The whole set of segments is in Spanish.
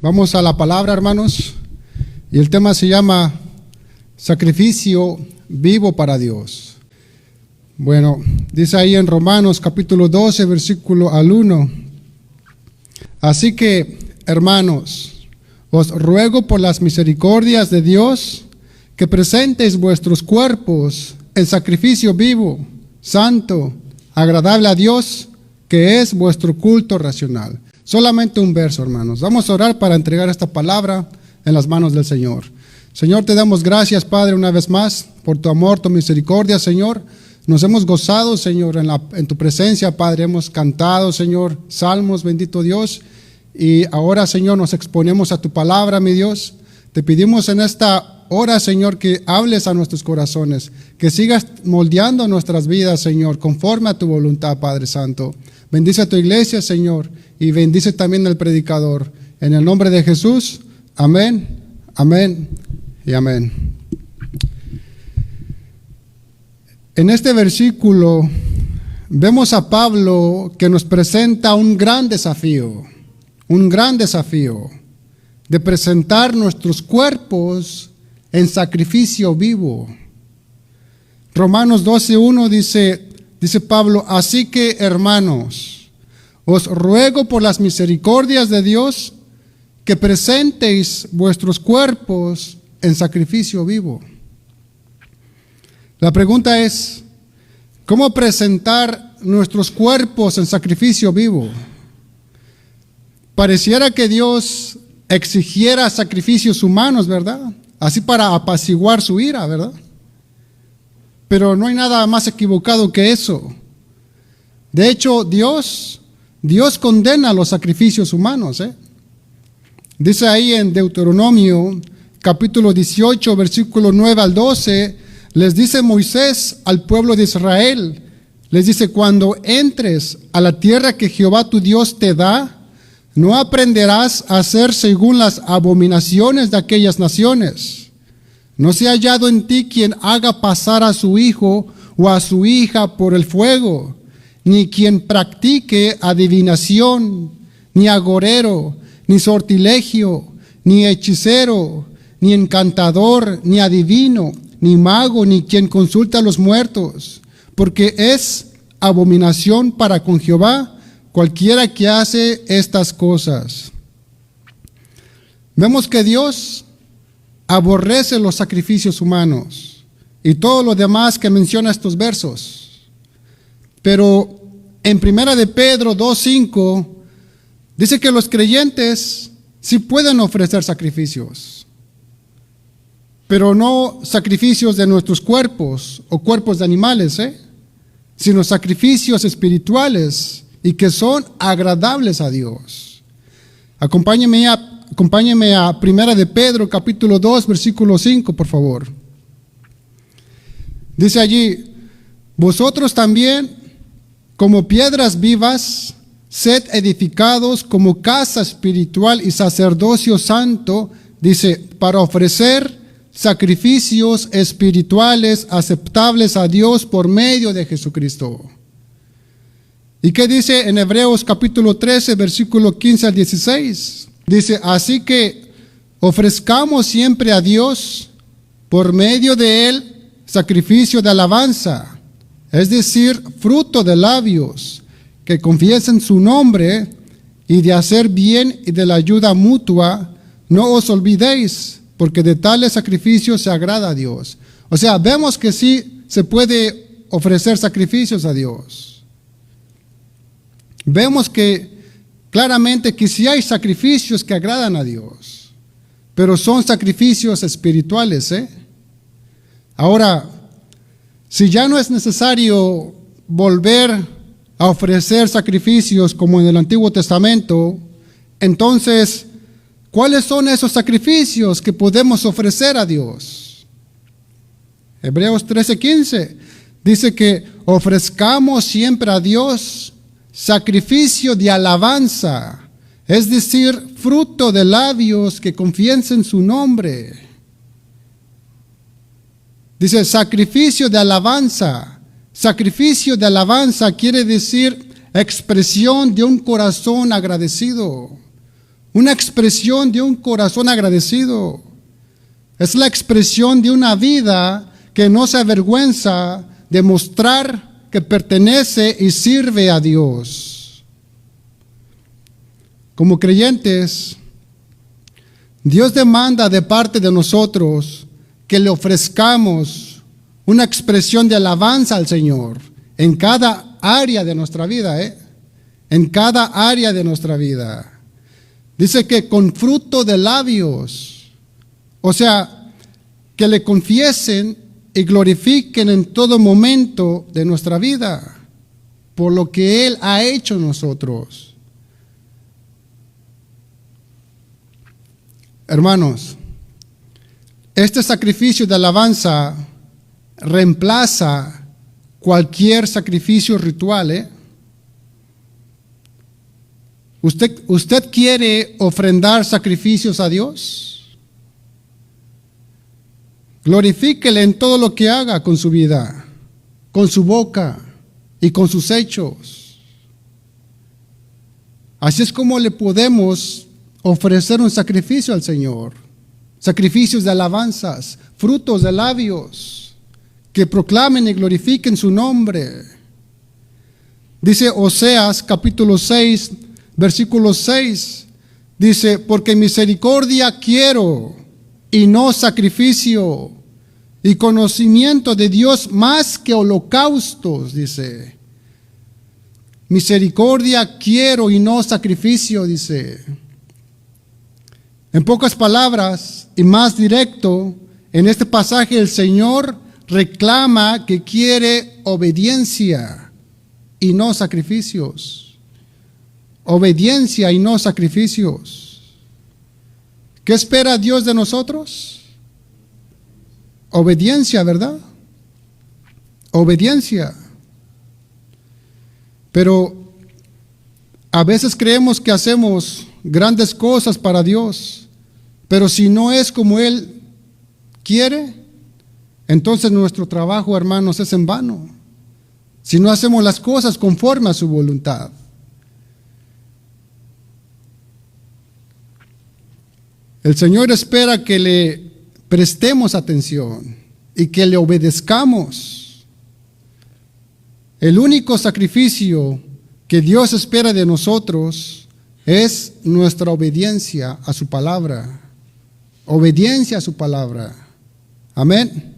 Vamos a la palabra, hermanos, y el tema se llama sacrificio vivo para Dios. Bueno, dice ahí en Romanos capítulo 12, versículo al 1. Así que, hermanos, os ruego por las misericordias de Dios que presentéis vuestros cuerpos en sacrificio vivo, santo, agradable a Dios, que es vuestro culto racional. Solamente un verso, hermanos. Vamos a orar para entregar esta palabra en las manos del Señor. Señor, te damos gracias, Padre, una vez más, por tu amor, tu misericordia, Señor. Nos hemos gozado, Señor, en tu presencia, Padre. Hemos cantado, Señor, salmos, bendito Dios. Y ahora, Señor, nos exponemos a tu palabra, mi Dios. Te pedimos en esta hora, Señor, que hables a nuestros corazones, que sigas moldeando nuestras vidas, Señor, conforme a tu voluntad, Padre Santo. Bendice a tu iglesia, Señor, y bendice también al predicador. En el nombre de Jesús, amén, amén y amén. En este versículo vemos a Pablo que nos presenta un gran desafío de presentar nuestros cuerpos en sacrificio vivo. Romanos 12:1 dice Pablo, así que, hermanos, os ruego por las misericordias de Dios que presentéis vuestros cuerpos en sacrificio vivo. La pregunta es, ¿cómo presentar nuestros cuerpos en sacrificio vivo? Pareciera que Dios exigiera sacrificios humanos, ¿verdad? Así para apaciguar su ira, ¿verdad? Pero no hay nada más equivocado que eso. De hecho, Dios condena los sacrificios humanos. Dice ahí en Deuteronomio, capítulo 18, versículo 9 al 12, les dice Moisés al pueblo de Israel, les dice, cuando entres a la tierra que Jehová tu Dios te da, no aprenderás a hacer según las abominaciones de aquellas naciones. No sea hallado en ti quien haga pasar a su hijo o a su hija por el fuego, ni quien practique adivinación, ni agorero, ni sortilegio, ni hechicero, ni encantador, ni adivino, ni mago, ni quien consulta a los muertos, porque es abominación para con Jehová cualquiera que hace estas cosas. Vemos que Dios aborrece los sacrificios humanos y todo lo demás que menciona estos versos. Pero en 1 de Pedro 2:5 dice que los creyentes sí pueden ofrecer sacrificios, pero no sacrificios de nuestros cuerpos o cuerpos de animales, sino sacrificios espirituales y que son agradables a Dios. Acompáñeme a 1 de Pedro, capítulo 2, versículo 5, por favor. Dice allí, vosotros también, como piedras vivas, sed edificados como casa espiritual y sacerdocio santo, dice, para ofrecer sacrificios espirituales aceptables a Dios por medio de Jesucristo. ¿Y qué dice en Hebreos capítulo 13, versículo 15 al 16? Dice, así que ofrezcamos siempre a Dios por medio de Él sacrificio de alabanza, es decir, fruto de labios que confiesen su nombre, y de hacer bien y de la ayuda mutua, no os olvidéis, porque de tales sacrificios se agrada a Dios. O sea, vemos que sí se puede ofrecer sacrificios a Dios. Vemos que claramente que sí hay sacrificios que agradan a Dios, pero son sacrificios espirituales. Ahora, si ya no es necesario volver a ofrecer sacrificios como en el Antiguo Testamento, entonces, ¿cuáles son esos sacrificios que podemos ofrecer a Dios? Hebreos 13:15 dice que ofrezcamos siempre a Dios sacrificio de alabanza, es decir, fruto de labios que confiesen su nombre. Dice sacrificio de alabanza. Sacrificio de alabanza quiere decir expresión de un corazón agradecido. una expresión de un corazón agradecido. Es la expresión de una vida que no se avergüenza de mostrar que pertenece y sirve a Dios. Como creyentes, Dios demanda de parte de nosotros que le ofrezcamos una expresión de alabanza al Señor en cada área de nuestra vida, en cada área de nuestra vida. Dice que con fruto de labios, o sea, que le confiesen y glorifiquen en todo momento de nuestra vida por lo que Él ha hecho en nosotros. Hermanos, este sacrificio de alabanza reemplaza cualquier sacrificio ritual. ¿Usted quiere ofrendar sacrificios a Dios? Glorifíquele en todo lo que haga con su vida, con su boca y con sus hechos. Así es como le podemos ofrecer un sacrificio al Señor. Sacrificios de alabanzas, frutos de labios, que proclamen y glorifiquen su nombre. Dice Oseas capítulo 6, versículo 6, dice, porque misericordia quiero y no sacrificio, y conocimiento de Dios más que holocaustos, dice. Misericordia quiero y no sacrificio, dice. En pocas palabras y más directo, en este pasaje el Señor reclama que quiere obediencia y no sacrificios. Obediencia y no sacrificios. ¿Qué espera Dios de nosotros? Obediencia, ¿verdad? Obediencia. Pero a veces creemos que hacemos grandes cosas para Dios, pero si no es como Él quiere, entonces nuestro trabajo, hermanos, es en vano. Si no hacemos las cosas conforme a su voluntad. El Señor espera que le prestemos atención y que le obedezcamos. El único sacrificio que Dios espera de nosotros es nuestra obediencia a su palabra. Obediencia a su palabra. Amén.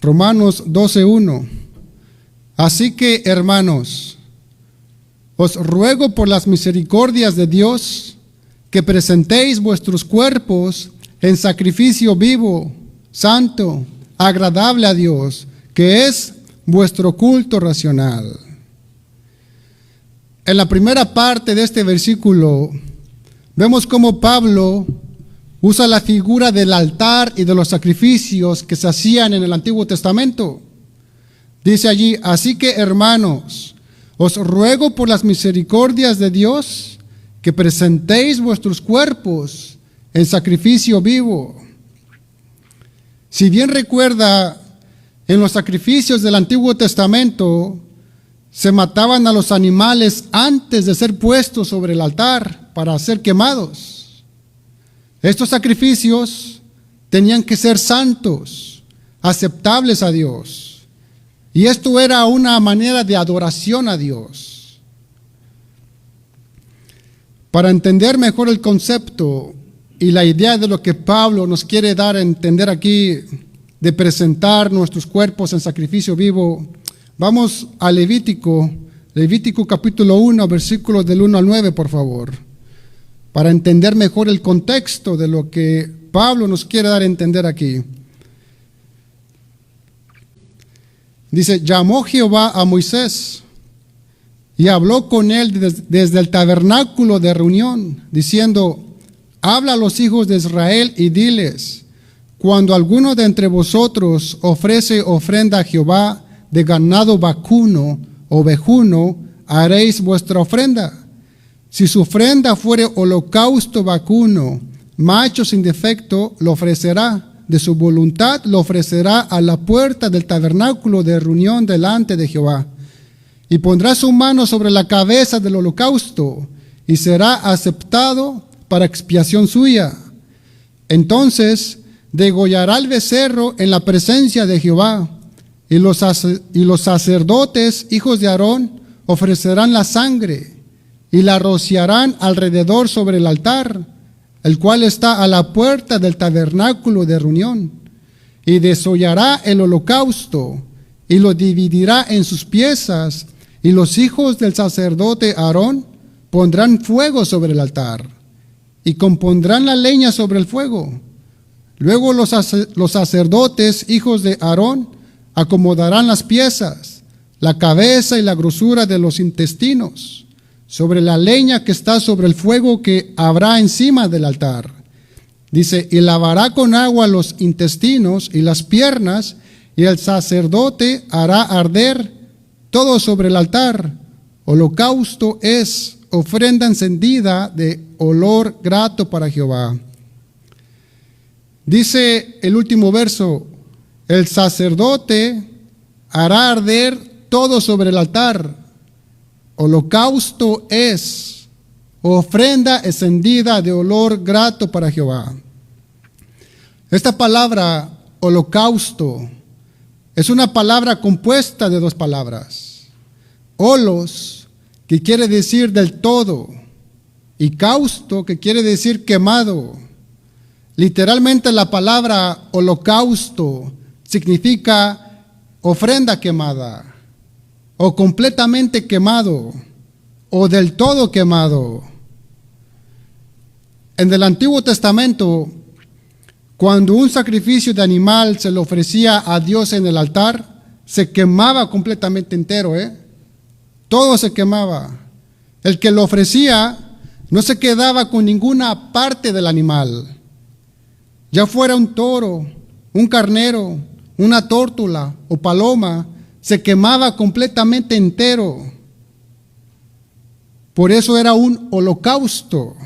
Romanos 12:1. Así que, hermanos, os ruego por las misericordias de Dios que presentéis vuestros cuerpos en sacrificio vivo, santo, agradable a Dios, que es vuestro culto racional. En la primera parte de este versículo vemos cómo Pablo usa la figura del altar y de los sacrificios que se hacían en el Antiguo Testamento. Dice allí, así que hermanos, os ruego por las misericordias de Dios que presentéis vuestros cuerpos en sacrificio vivo. Si bien recuerda, en los sacrificios del Antiguo Testamento se mataban a los animales antes de ser puestos sobre el altar para ser quemados. Estos sacrificios tenían que ser santos, aceptables a Dios. Y esto era una manera de adoración a Dios. Para entender mejor el concepto y la idea de lo que Pablo nos quiere dar a entender aquí, de presentar nuestros cuerpos en sacrificio vivo, vamos a Levítico capítulo 1, versículos del 1 al 9, por favor, para entender mejor el contexto de lo que Pablo nos quiere dar a entender aquí. Dice, llamó Jehová a Moisés y habló con él desde el tabernáculo de reunión, diciendo, habla a los hijos de Israel y diles, cuando alguno de entre vosotros ofrece ofrenda a Jehová de ganado vacuno o ovejuno, haréis vuestra ofrenda. Si su ofrenda fuere holocausto vacuno, macho sin defecto, lo ofrecerá. De su voluntad lo ofrecerá a la puerta del tabernáculo de reunión delante de Jehová. Y pondrá su mano sobre la cabeza del holocausto, y será aceptado para expiación suya. Entonces degollará el becerro en la presencia de Jehová, y los sacerdotes, hijos de Aarón, ofrecerán la sangre y la rociarán alrededor sobre el altar, el cual está a la puerta del tabernáculo de reunión, y desollará el holocausto y lo dividirá en sus piezas, y los hijos del sacerdote Aarón pondrán fuego sobre el altar y compondrán la leña sobre el fuego. Luego los sacerdotes, hijos de Aarón, acomodarán las piezas, la cabeza y la grosura de los intestinos, sobre la leña que está sobre el fuego que habrá encima del altar. Dice, y lavará con agua los intestinos y las piernas, y el sacerdote hará arder todo sobre el altar. Holocausto es ofrenda encendida de olor grato para Jehová. Dice el último verso, el sacerdote hará arder todo sobre el altar. Holocausto es ofrenda encendida de olor grato para Jehová. Esta palabra, holocausto, es una palabra compuesta de dos palabras. Holos, que quiere decir del todo, y causto, que quiere decir quemado. Literalmente la palabra holocausto significa ofrenda quemada, o completamente quemado, o del todo quemado. En el Antiguo Testamento, cuando un sacrificio de animal se le ofrecía a Dios en el altar, se quemaba completamente entero, todo se quemaba. El que lo ofrecía no se quedaba con ninguna parte del animal, ya fuera un toro, un carnero, una tórtola o paloma, se quemaba completamente entero. Por eso era un holocausto,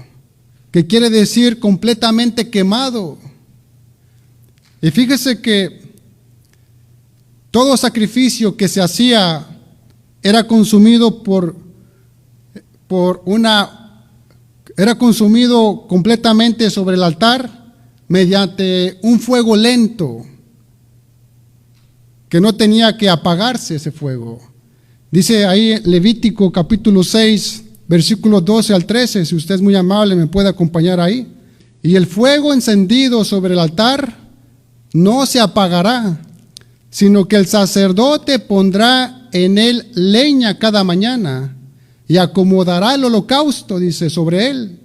que quiere decir completamente quemado. Y fíjese que todo sacrificio que se hacía era consumido era consumido completamente sobre el altar mediante un fuego lento, que no tenía que apagarse ese fuego. Dice ahí Levítico capítulo 6, versículos 12 al 13, si usted es muy amable me puede acompañar ahí. Y el fuego encendido sobre el altar no se apagará, sino que el sacerdote pondrá en él leña cada mañana y acomodará el holocausto, dice, sobre él,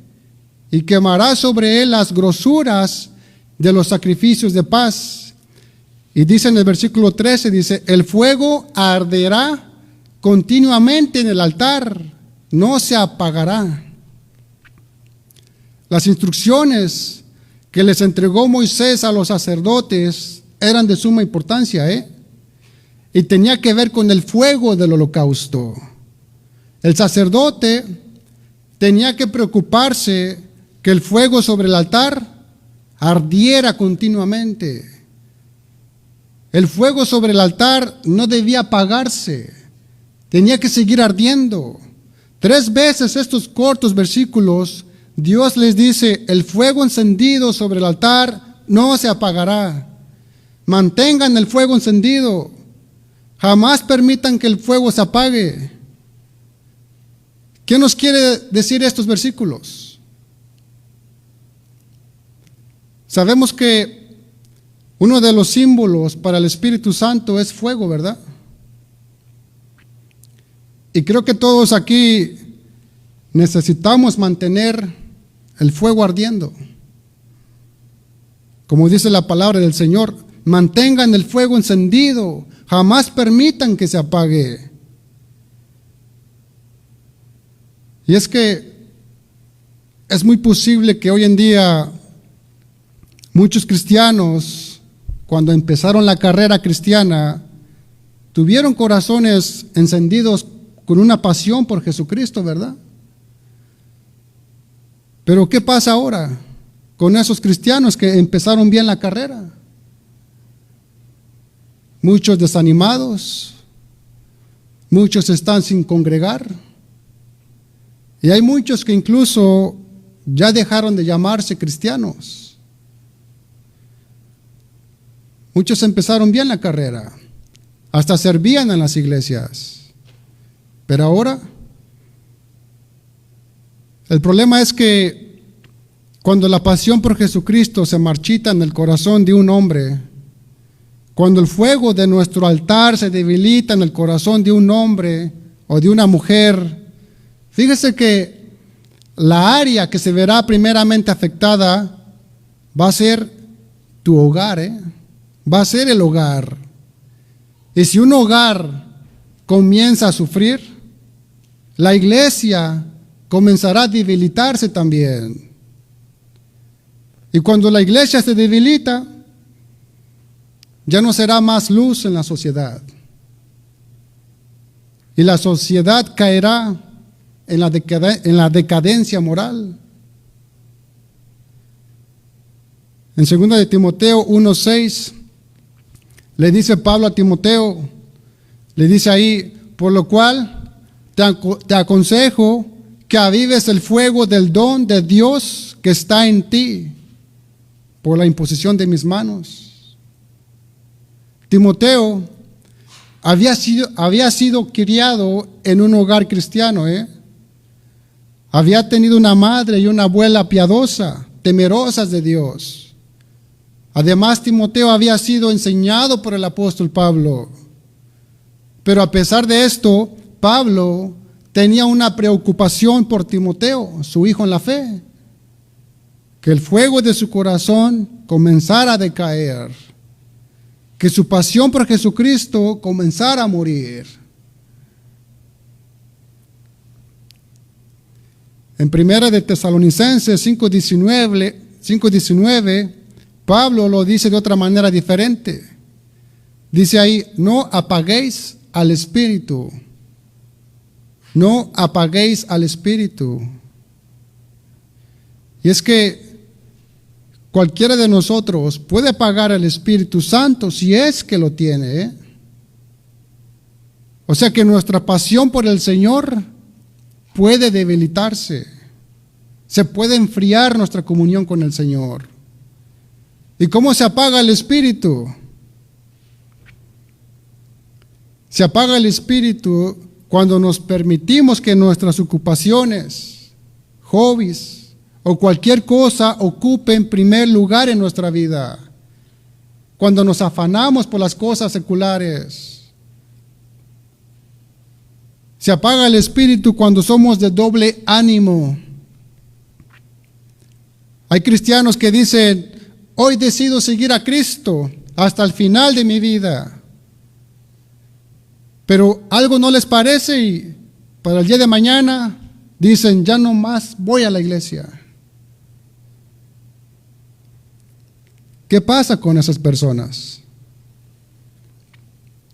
y quemará sobre él las grosuras de los sacrificios de paz. Y dice en el versículo 13, dice, el fuego arderá continuamente en el altar, no se apagará. Las instrucciones que les entregó Moisés a los sacerdotes eran de suma importancia, y tenía que ver con el fuego del holocausto. El sacerdote tenía que preocuparse que el fuego sobre el altar ardiera continuamente. El fuego sobre el altar no debía apagarse, tenía que seguir ardiendo. 3 veces estos cortos versículos, Dios les dice, el fuego encendido sobre el altar no se apagará. Mantengan el fuego encendido, jamás permitan que el fuego se apague. ¿Qué nos quiere decir estos versículos? Sabemos que uno de los símbolos para el Espíritu Santo es fuego, ¿verdad? Y creo que todos aquí necesitamos mantener el fuego ardiendo. Como dice la palabra del Señor, mantengan el fuego encendido, jamás permitan que se apague. Y es que es muy posible que hoy en día muchos cristianos, cuando empezaron la carrera cristiana, tuvieron corazones encendidos con una pasión por Jesucristo, ¿verdad? Pero ¿qué pasa ahora con esos cristianos que empezaron bien la carrera? Muchos desanimados, muchos están sin congregar, Y hay muchos que incluso ya dejaron de llamarse cristianos. Muchos empezaron bien la carrera, hasta servían en las iglesias. Pero ahora, el problema es que cuando la pasión por Jesucristo se marchita en el corazón de un hombre, cuando el fuego de nuestro altar se debilita en el corazón de un hombre o de una mujer, fíjese que la área que se verá primeramente afectada va a ser tu hogar, va a ser el hogar. Y si un hogar comienza a sufrir, la iglesia comenzará a debilitarse también. Y cuando la iglesia se debilita, ya no será más luz en la sociedad. Y la sociedad caerá en la decadencia moral. En 2 de Timoteo 1:6 le dice Pablo a Timoteo, le dice ahí, por lo cual te aconsejo que avives el fuego del don de Dios que está en ti por la imposición de mis manos. Timoteo había sido criado en un hogar cristiano, Había tenido una madre y una abuela piadosa, temerosas de Dios. Además, Timoteo había sido enseñado por el apóstol Pablo. Pero a pesar de esto, Pablo tenía una preocupación por Timoteo, su hijo en la fe. Que el fuego de su corazón comenzara a decaer. Que su pasión por Jesucristo comenzara a morir. En 1 de Tesalonicenses 5:19, Pablo lo dice de otra manera diferente. Dice ahí, no apaguéis al Espíritu. No apaguéis al Espíritu. Y es que cualquiera de nosotros puede apagar al Espíritu Santo si es que lo tiene. O sea que nuestra pasión por el Señor puede debilitarse. Se puede enfriar nuestra comunión con el Señor. ¿Y cómo se apaga el Espíritu? Se apaga el Espíritu cuando nos permitimos que nuestras ocupaciones, hobbies o cualquier cosa ocupe en primer lugar en nuestra vida. Cuando nos afanamos por las cosas seculares. Se apaga el Espíritu cuando somos de doble ánimo. Hay cristianos que dicen, hoy decido seguir a Cristo hasta el final de mi vida. Pero algo no les parece y para el día de mañana dicen, ya no más voy a la iglesia. ¿Qué pasa con esas personas?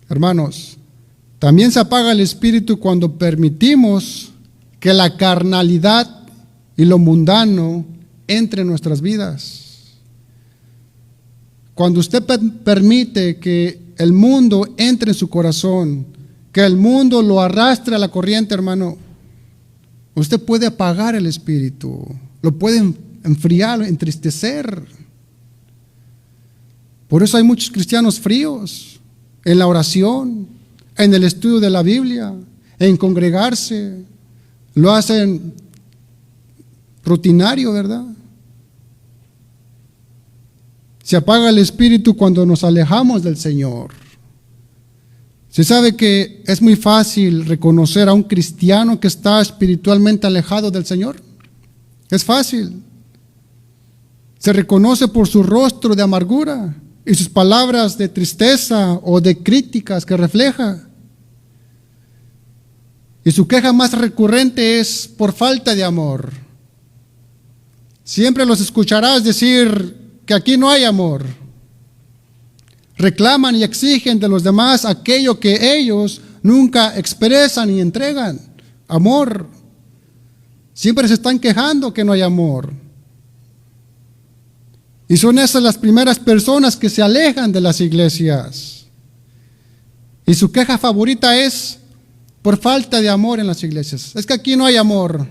Hermanos, también se apaga el Espíritu cuando permitimos que la carnalidad y lo mundano entre en nuestras vidas. Cuando usted permite que el mundo entre en su corazón, que el mundo lo arrastre a la corriente, hermano, usted puede apagar el Espíritu, lo puede enfriar, entristecer. Por eso hay muchos cristianos fríos en la oración, en el estudio de la Biblia, en congregarse. Lo hacen rutinario, ¿verdad? Se apaga el Espíritu cuando nos alejamos del Señor. Se sabe que es muy fácil reconocer a un cristiano que está espiritualmente alejado del Señor. Es fácil. Se reconoce por su rostro de amargura y sus palabras de tristeza o de críticas que refleja. Y su queja más recurrente es por falta de amor. Siempre los escucharás decir que aquí no hay amor. Reclaman y exigen de los demás aquello que ellos nunca expresan y entregan. Amor. Siempre se están quejando que no hay amor. Y son esas las primeras personas que se alejan de las iglesias. Y su queja favorita es por falta de amor en las iglesias. Es que aquí no hay amor.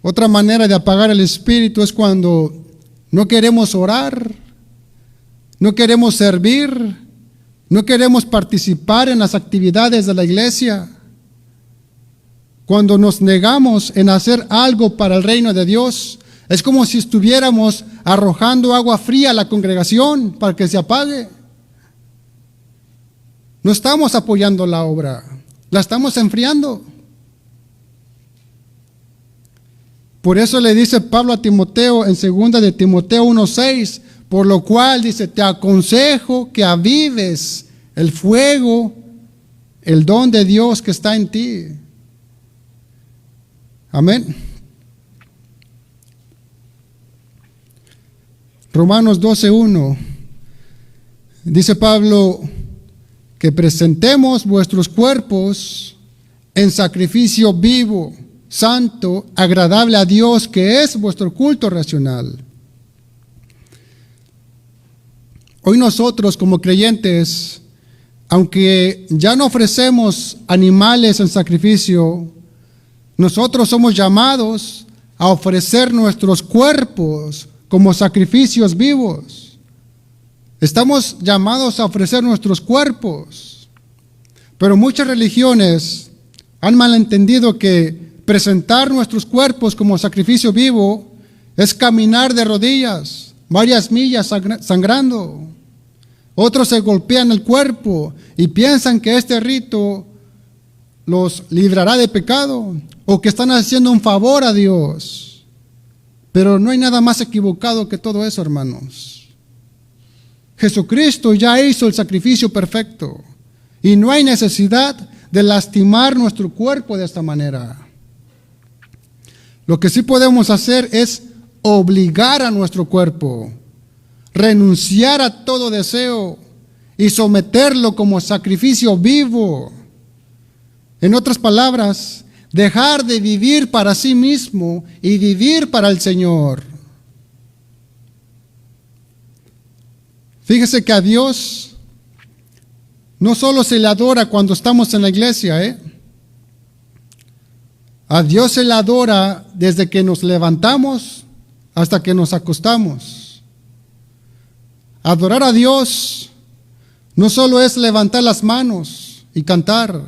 Otra manera de apagar el espíritu es cuando no queremos orar, no queremos servir, no queremos participar en las actividades de la iglesia. Cuando nos negamos en hacer algo para el reino de Dios, es como si estuviéramos arrojando agua fría a la congregación para que se apague. No estamos apoyando la obra, la estamos enfriando. Por eso le dice Pablo a Timoteo en 2 de Timoteo 1:6, por lo cual dice, te aconsejo que avives el fuego, el don de Dios que está en ti. Amén. Romanos 12:1, dice Pablo, que presentemos vuestros cuerpos en sacrificio vivo, santo, agradable a Dios, que es vuestro culto racional. Hoy nosotros como creyentes, aunque ya no ofrecemos animales en sacrificio, nosotros somos llamados a ofrecer nuestros cuerpos como sacrificios vivos. Estamos llamados a ofrecer nuestros cuerpos, pero muchas religiones han malentendido que presentar nuestros cuerpos como sacrificio vivo es caminar de rodillas, varias millas sangrando. Otros se golpean el cuerpo y piensan que este rito los librará de pecado o que están haciendo un favor a Dios. Pero no hay nada más equivocado que todo eso, hermanos. Jesucristo ya hizo el sacrificio perfecto y no hay necesidad de lastimar nuestro cuerpo de esta manera. Lo que sí podemos hacer es obligar a nuestro cuerpo, renunciar a todo deseo y someterlo como sacrificio vivo. En otras palabras, dejar de vivir para sí mismo y vivir para el Señor. Fíjese que a Dios no solo se le adora cuando estamos en la iglesia, A Dios se le adora desde que nos levantamos hasta que nos acostamos. Adorar a Dios no solo es levantar las manos y cantar.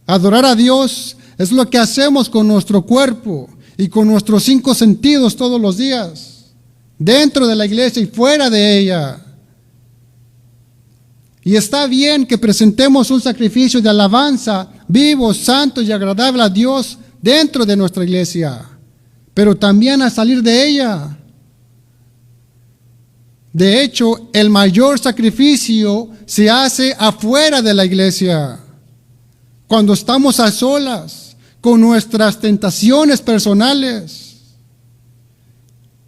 Adorar a Dios es lo que hacemos con nuestro cuerpo y con nuestros 5 sentidos todos los días, dentro de la iglesia y fuera de ella. Y está bien que presentemos un sacrificio de alabanza vivo, santo y agradable a Dios dentro de nuestra iglesia, pero también al salir de ella. De hecho, el mayor sacrificio se hace afuera de la iglesia, cuando estamos a solas con nuestras tentaciones personales,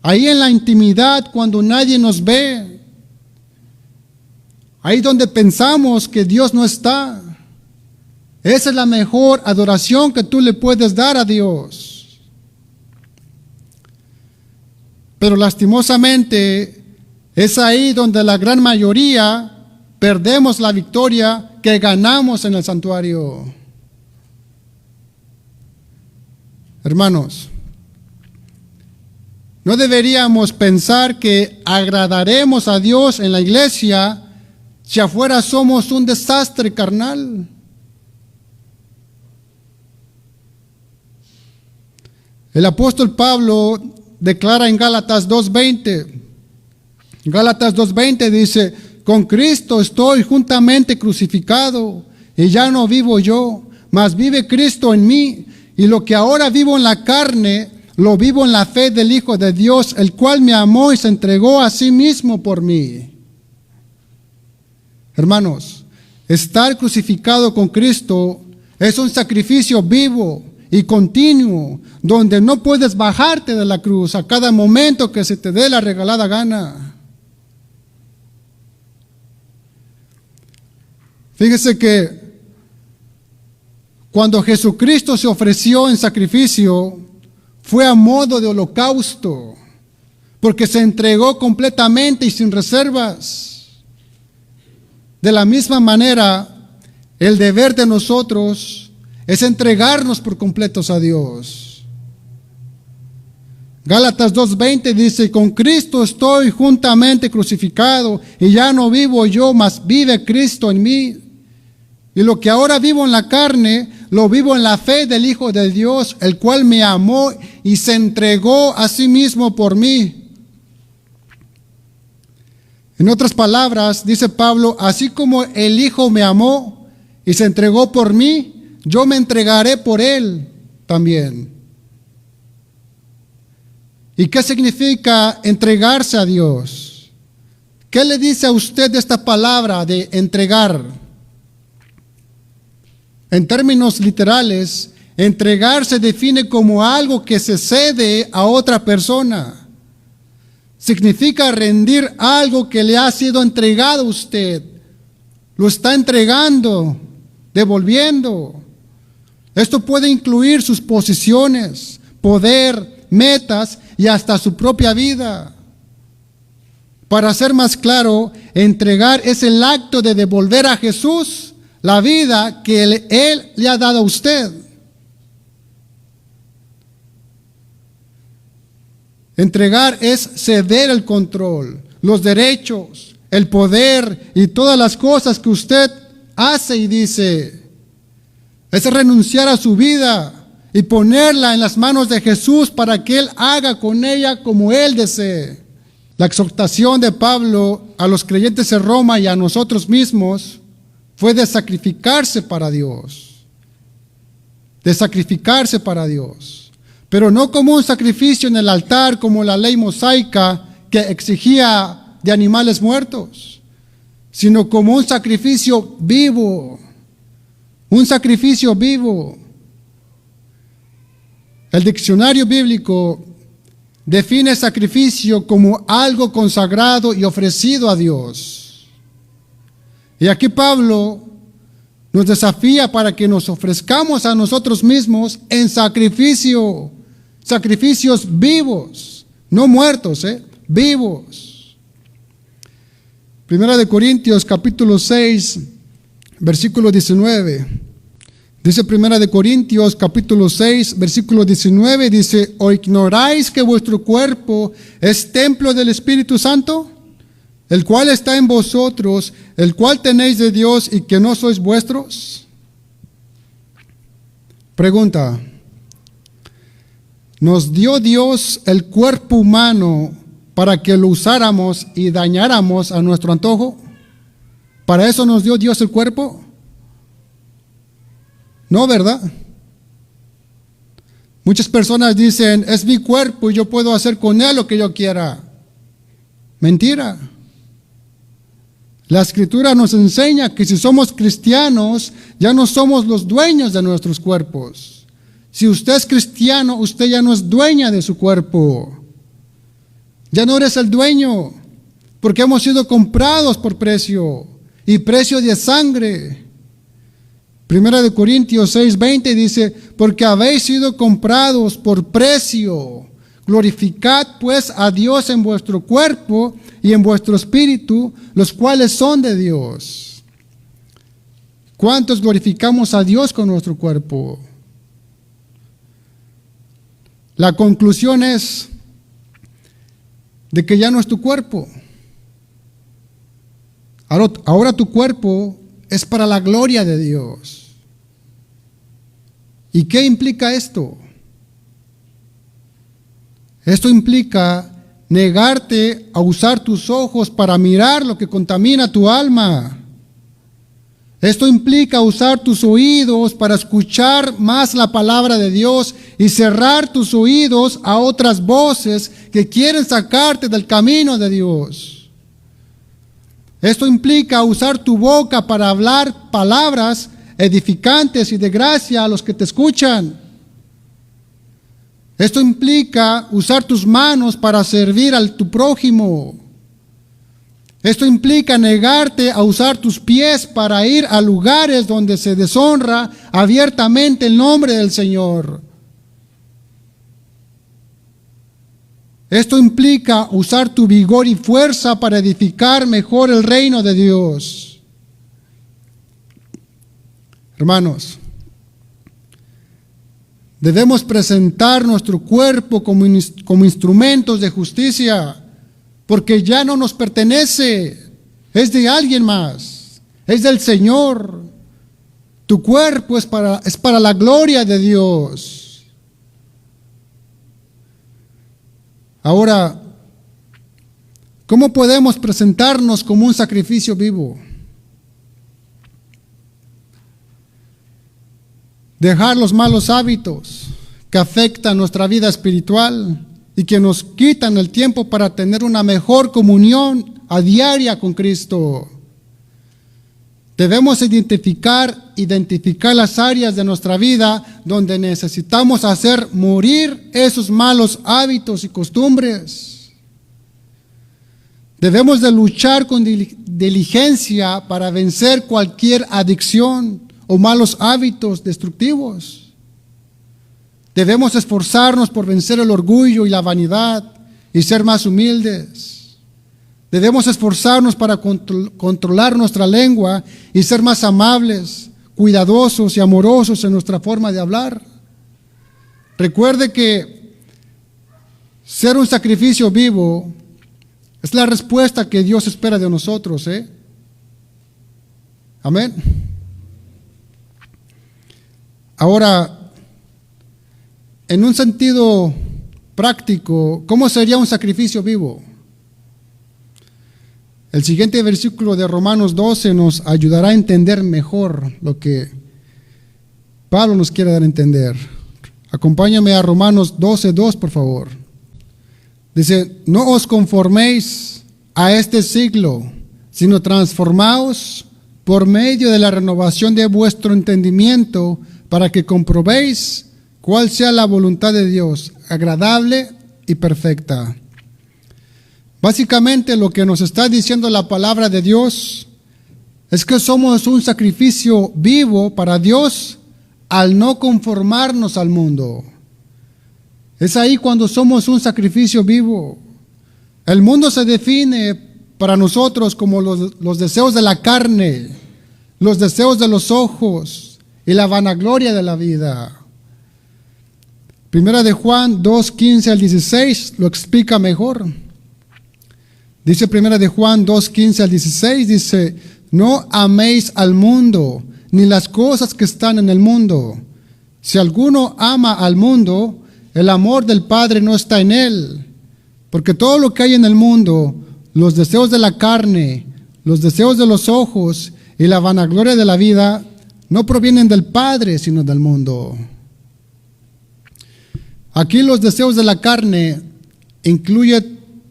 ahí en la intimidad, cuando nadie nos ve. Ahí donde pensamos que Dios no está. Esa es la mejor adoración que tú le puedes dar a Dios. Pero lastimosamente es ahí donde la gran mayoría perdemos la victoria que ganamos en el santuario. Hermanos, no deberíamos pensar que agradaremos a Dios en la iglesia si afuera somos un desastre carnal. El apóstol Pablo declara en Gálatas 2:20. Gálatas 2:20 dice, con Cristo estoy juntamente crucificado, y ya no vivo yo, mas vive Cristo en mí, y lo que ahora vivo en la carne, lo vivo en la fe del Hijo de Dios, el cual me amó y se entregó a sí mismo por mí. Hermanos, estar crucificado con Cristo es un sacrificio vivo y continuo, donde no puedes bajarte de la cruz a cada momento que se te dé la regalada gana. Fíjese que cuando Jesucristo se ofreció en sacrificio, fue a modo de holocausto, porque se entregó completamente y sin reservas. De la misma manera, el deber de nosotros es entregarnos por completos a Dios. Gálatas 2:20 dice, con Cristo estoy juntamente crucificado, y ya no vivo yo, mas vive Cristo en mí. Y lo que ahora vivo en la carne, lo vivo en la fe del Hijo de Dios, el cual me amó y se entregó a sí mismo por mí. En otras palabras, dice Pablo, así como el Hijo me amó y se entregó por mí, yo me entregaré por él también. ¿Y qué significa entregarse a Dios? ¿Qué le dice a usted de esta palabra de entregar? En términos literales, entregar se define como algo que se cede a otra persona. Significa rendir algo que le ha sido entregado a usted. Lo está entregando, devolviendo. Esto puede incluir sus posesiones, poder, metas y hasta su propia vida. Para ser más claro, entregar es el acto de devolver a Jesús la vida que Él le ha dado a usted. Entregar es ceder el control, los derechos, el poder y todas las cosas que usted hace y dice. Es renunciar a su vida y ponerla en las manos de Jesús para que Él haga con ella como Él desee. La exhortación de Pablo a los creyentes en Roma y a nosotros mismos fue de sacrificarse para Dios. De sacrificarse para Dios. Pero no como un sacrificio en el altar como la ley mosaica que exigía de animales muertos, sino como un sacrificio vivo. Un sacrificio vivo. El diccionario bíblico define sacrificio como algo consagrado y ofrecido a Dios. Y aquí Pablo nos desafía para que nos ofrezcamos a nosotros mismos en sacrificio, sacrificios vivos, no muertos, vivos. Primera de Corintios capítulo 6, versículo 19. Dice Primera de Corintios capítulo 6, versículo 19, dice, ¿o ignoráis que vuestro cuerpo es templo del Espíritu Santo, el cual está en vosotros, el cual tenéis de Dios y que no sois vuestros? Pregunta, ¿nos dio Dios el cuerpo humano para que lo usáramos y dañáramos a nuestro antojo? ¿Para eso nos dio Dios el cuerpo? No, ¿verdad? Muchas personas dicen, es mi cuerpo y yo puedo hacer con él lo que yo quiera. Mentira. La Escritura nos enseña que si somos cristianos, ya no somos los dueños de nuestros cuerpos. Si usted es cristiano, usted ya no es dueña de su cuerpo. Ya no eres el dueño, porque hemos sido comprados por precio, y precio de sangre. Primera de Corintios 6:20 dice, porque habéis sido comprados por precio. Glorificad pues a Dios en vuestro cuerpo y en vuestro espíritu, los cuales son de Dios. ¿Cuántos glorificamos a Dios con nuestro cuerpo? La conclusión es de que ya no es tu cuerpo. Ahora tu cuerpo es para la gloria de Dios. ¿Y qué implica esto? Esto implica negarte a usar tus ojos para mirar lo que contamina tu alma. Esto implica usar tus oídos para escuchar más la palabra de Dios y cerrar tus oídos a otras voces que quieren sacarte del camino de Dios. Esto implica usar tu boca para hablar palabras edificantes y de gracia a los que te escuchan. Esto implica usar tus manos para servir a tu prójimo. Esto implica negarte a usar tus pies para ir a lugares donde se deshonra abiertamente el nombre del Señor. Esto implica usar tu vigor y fuerza para edificar mejor el reino de Dios. Hermanos, Debemos presentar nuestro cuerpo como instrumentos de justicia, porque ya no nos pertenece, es de alguien más, es del Señor. Tu cuerpo es para la gloria de Dios. Ahora, ¿cómo podemos presentarnos como un sacrificio vivo? Dejar los malos hábitos que afectan nuestra vida espiritual y que nos quitan el tiempo para tener una mejor comunión a diaria con Cristo. Debemos identificar las áreas de nuestra vida donde necesitamos hacer morir esos malos hábitos y costumbres. Debemos de luchar con diligencia para vencer cualquier adicción o malos hábitos destructivos. Debemos esforzarnos por vencer el orgullo y la vanidad y ser más humildes. Debemos esforzarnos para controlar nuestra lengua y ser más amables, cuidadosos y amorosos en nuestra forma de hablar. Recuerde que ser un sacrificio vivo es la respuesta que Dios espera de nosotros, ¿eh? Amén. Ahora, en un sentido práctico, ¿cómo sería un sacrificio vivo? El siguiente versículo de Romanos 12 nos ayudará a entender mejor lo que Pablo nos quiere dar a entender. Acompáñame a Romanos 12:2, por favor. Dice, no os conforméis a este siglo, sino transformaos por medio de la renovación de vuestro entendimiento, para que comprobéis cuál sea la voluntad de Dios, agradable y perfecta. Básicamente lo que nos está diciendo la palabra de Dios es que somos un sacrificio vivo para Dios al no conformarnos al mundo. Es ahí cuando somos un sacrificio vivo. El mundo se define para nosotros como los deseos de la carne, los deseos de los ojos y la vanagloria de la vida. Primera de Juan 2:15 al 16 lo explica mejor. Dice Primera de Juan 2:15 al 16, dice, no améis al mundo, ni las cosas que están en el mundo. Si alguno ama al mundo, el amor del Padre no está en él. Porque todo lo que hay en el mundo, los deseos de la carne, los deseos de los ojos y la vanagloria de la vida, no provienen del Padre, sino del mundo. Aquí los deseos de la carne incluye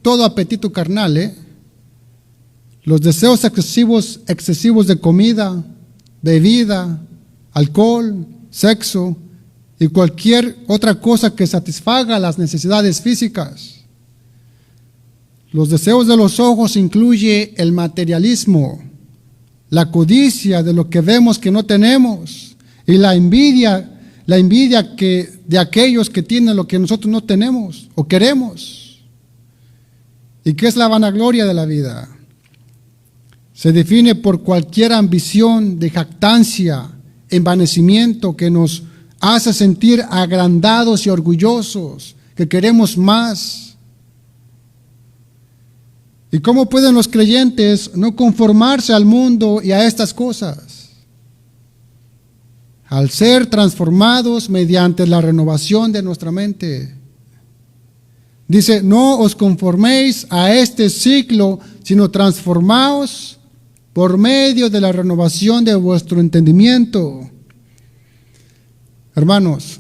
todo apetito carnal, los deseos excesivos de comida, bebida, alcohol, sexo y cualquier otra cosa que satisfaga las necesidades físicas. Los deseos de los ojos incluye el materialismo, la codicia de lo que vemos que no tenemos y la envidia de aquellos que tienen lo que nosotros no tenemos o queremos. ¿Y qué es la vanagloria de la vida? Se define por cualquier ambición de jactancia, envanecimiento que nos hace sentir agrandados y orgullosos, que queremos más. ¿Y cómo pueden los creyentes no conformarse al mundo y a estas cosas? Al ser transformados mediante la renovación de nuestra mente. Dice, no os conforméis a este siglo, sino transformaos por medio de la renovación de vuestro entendimiento. Hermanos,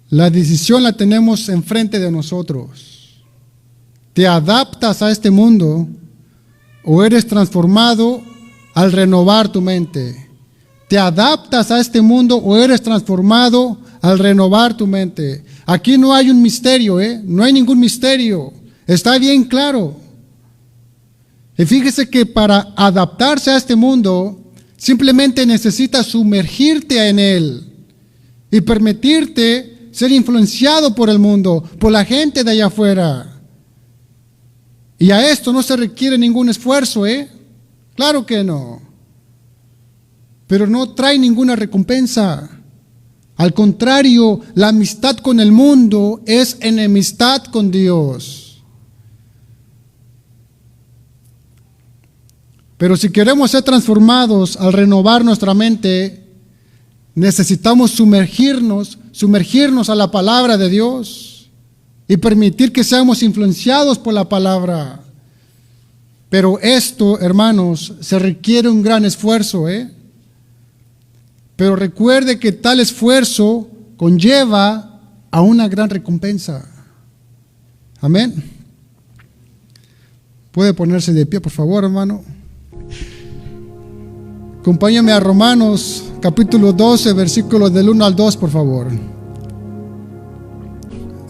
la decisión la tenemos enfrente de nosotros. ¿Te adaptas a este mundo o eres transformado al renovar tu mente? ¿Te adaptas a este mundo o eres transformado al renovar tu mente? Aquí no hay un misterio, no hay ningún misterio. Está bien claro. Y fíjese que para adaptarse a este mundo, simplemente necesitas sumergirte en él y permitirte ser influenciado por el mundo, por la gente de allá afuera. Y a esto no se requiere ningún esfuerzo, Claro que no. Pero no trae ninguna recompensa. Al contrario, la amistad con el mundo es enemistad con Dios. Pero si queremos ser transformados al renovar nuestra mente, necesitamos sumergirnos a la palabra de Dios y permitir que seamos influenciados por la palabra. Pero esto, hermanos, se requiere un gran esfuerzo, Pero recuerde que tal esfuerzo conlleva a una gran recompensa. Amén. Puede ponerse de pie, por favor, hermano. Acompáñame a Romanos capítulo 12, versículos del 1 al 2, por favor.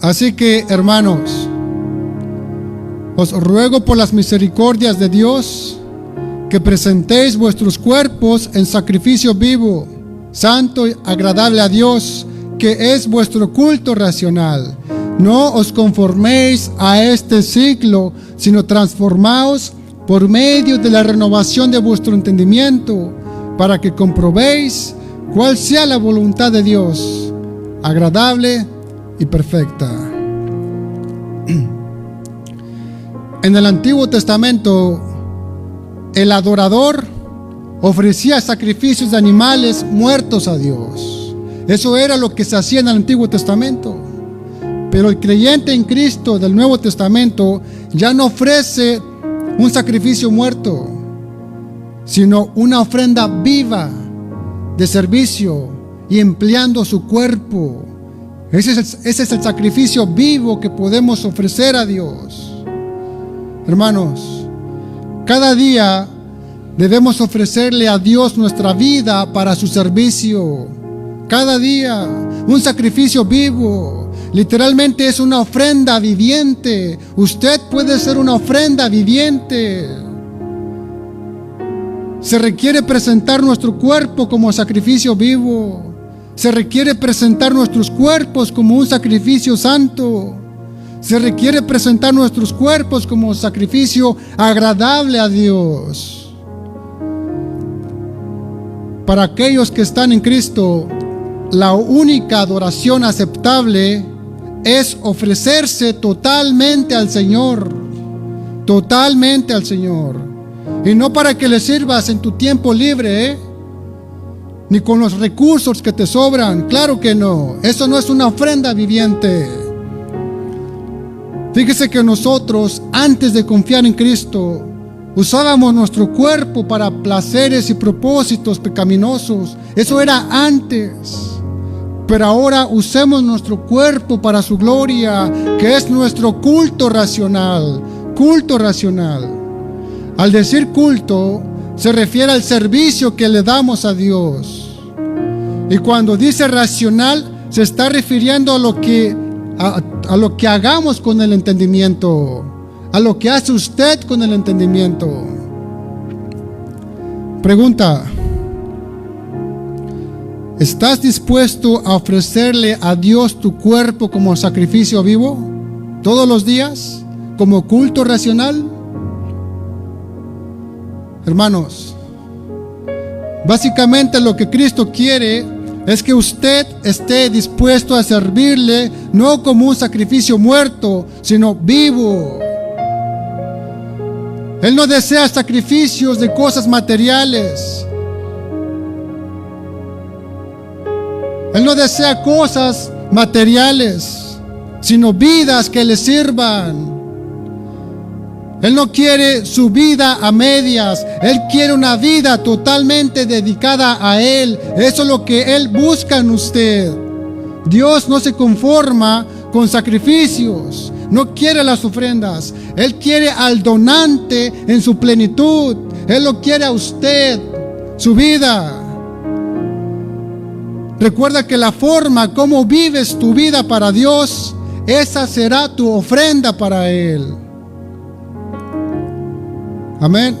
Así que, hermanos, os ruego por las misericordias de Dios que presentéis vuestros cuerpos en sacrificio vivo, santo y agradable a Dios, que es vuestro culto racional. No os conforméis a este siglo, sino transformaos por medio de la renovación de vuestro entendimiento, para que comprobéis cuál sea la voluntad de Dios, agradable y perfecta. En el Antiguo Testamento, el adorador ofrecía sacrificios de animales muertos a Dios. Eso era lo que se hacía en el Antiguo Testamento. Pero el creyente en Cristo del Nuevo Testamento ya no ofrece un sacrificio muerto, sino una ofrenda viva de servicio y empleando su cuerpo. Ese es el sacrificio vivo que podemos ofrecer a Dios. Hermanos, cada día debemos ofrecerle a Dios nuestra vida para su servicio. Cada día, un sacrificio vivo. Literalmente es una ofrenda viviente. Usted puede ser una ofrenda viviente. Se requiere presentar nuestro cuerpo como sacrificio vivo. Se requiere presentar nuestros cuerpos como un sacrificio santo. Se requiere presentar nuestros cuerpos como sacrificio agradable a Dios. Para aquellos que están en Cristo, la única adoración aceptable es ofrecerse totalmente al Señor. Totalmente al Señor. Y no para que le sirvas en tu tiempo libre, ni con los recursos que te sobran. Claro que no. Eso no es una ofrenda viviente. Fíjese que nosotros, antes de confiar en Cristo, usábamos nuestro cuerpo para placeres y propósitos pecaminosos. Eso era antes. Pero ahora usemos nuestro cuerpo para su gloria, que es nuestro culto racional. Culto racional. Al decir culto, se refiere al servicio que le damos a Dios. Y cuando dice racional, se está refiriendo a lo que hagamos con el entendimiento, a lo que hace usted con el entendimiento. Pregunta: ¿estás dispuesto a ofrecerle a Dios tu cuerpo como sacrificio vivo todos los días, como culto racional? Hermanos, básicamente lo que Cristo quiere es que usted esté dispuesto a servirle, no como un sacrificio muerto, sino vivo. Él no desea sacrificios de cosas materiales. Él no desea cosas materiales, sino vidas que le sirvan. Él no quiere su vida a medias. Él quiere una vida totalmente dedicada a Él. Eso es lo que Él busca en usted. Dios no se conforma con sacrificios. No quiere las ofrendas. Él quiere al donante en su plenitud. Él lo quiere a usted, su vida. Recuerda que la forma como vives tu vida para Dios, esa será tu ofrenda para Él. Amén.